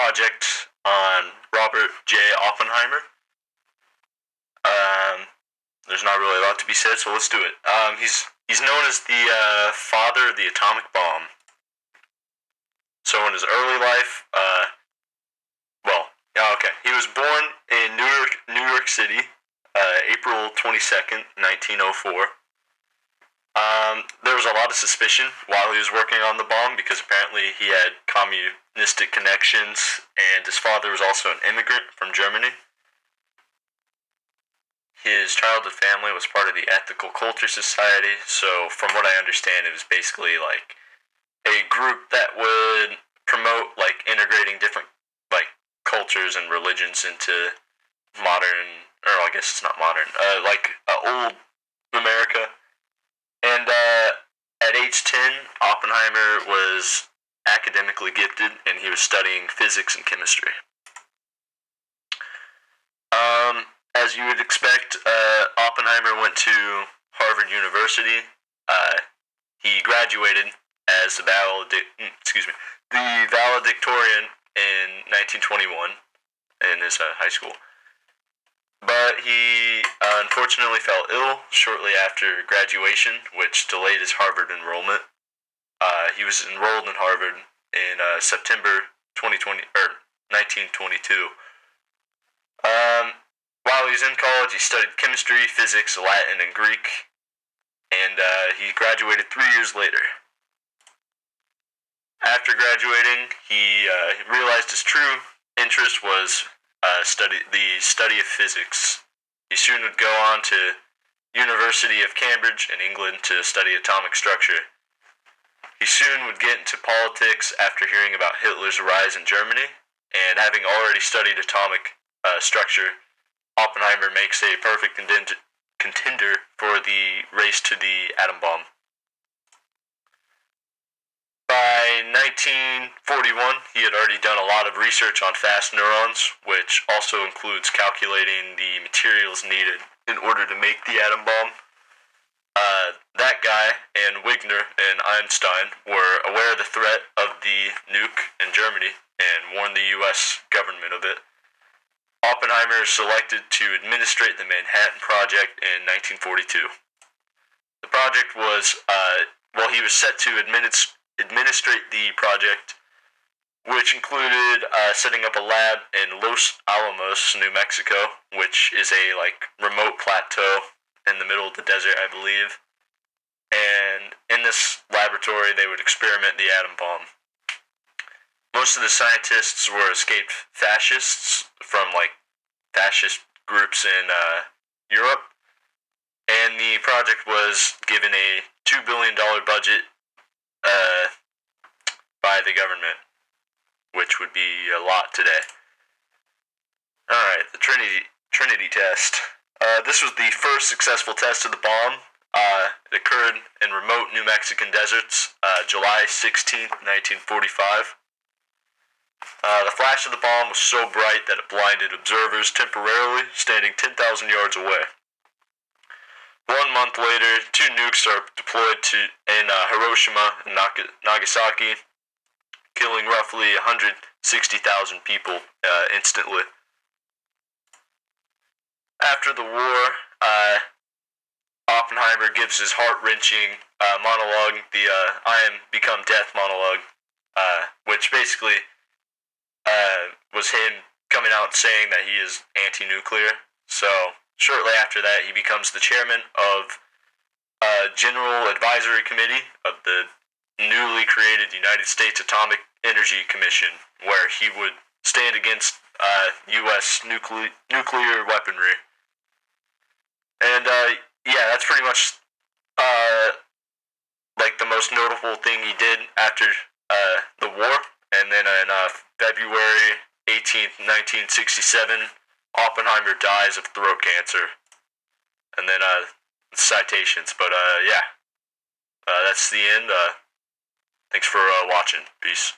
project on Robert J. Oppenheimer. There's not really a lot to be said, so let's do it. He's known as the father of the atomic bomb. So in his early life, he was born in New York City, April 22nd, 1904. There was a lot of suspicion while he was working on the bomb because apparently he had communistic connections, and his father was also an immigrant from Germany. His childhood family was part of the Ethical Culture Society, so from what I understand, it was basically like a group that would promote like integrating different like cultures and religions into modern, or I guess it's not modern, old America. And at age 10, Oppenheimer was academically gifted, and he was studying physics and chemistry. As you would expect, Oppenheimer went to Harvard University. He graduated as the valedictorian in 1921 in his high school. But he unfortunately fell ill shortly after graduation, which delayed his Harvard enrollment. He was enrolled in Harvard in September 1922. While he was in college, he studied chemistry, physics, Latin, and Greek, and he graduated 3 years later. After graduating, he realized his true interest was the study of physics. He soon would go on to University of Cambridge in England to study atomic structure. He soon would get into politics after hearing about Hitler's rise in Germany, and having already studied atomic structure, Oppenheimer makes a perfect contender for the race to the atom bomb. By 1941, he had already done a lot of research on fast neurons, which also includes calculating the materials needed in order to make the atom bomb. That guy and Wigner and Einstein were aware of the threat of the nuke in Germany and warned the U.S. government of it. Oppenheimer is selected to administrate the Manhattan Project in 1942. The project was, he was set to administrate the project, which included setting up a lab in Los Alamos, New Mexico, which is a remote plateau in the middle of the desert, I believe. And in this laboratory, they would experiment the atom bomb. Most of the scientists were escaped fascists from fascist groups in Europe, and the project was given a $2 billion budget by the government, which would be a lot today. Alright, the Trinity Test. This was the first successful test of the bomb. It occurred in remote New Mexican deserts, July 16, 1945. The flash of the bomb was so bright that it blinded observers temporarily, standing 10,000 yards away. 1 month later, 2 nukes are deployed in Hiroshima and Nagasaki, killing roughly 160,000 people instantly. After the war, Oppenheimer gives his heart-wrenching monologue, the I Am Become Death monologue, which basically was him coming out saying that he is anti-nuclear. So shortly after that, he becomes the chairman of a General Advisory Committee of the newly created United States Atomic Energy Commission, where he would stand against U.S. nuclear weaponry. And that's pretty much the most notable thing he did after the war. And then on February 18th, 1967, Oppenheimer dies of throat cancer. And then citations, but that's the end. Thanks for watching. Peace.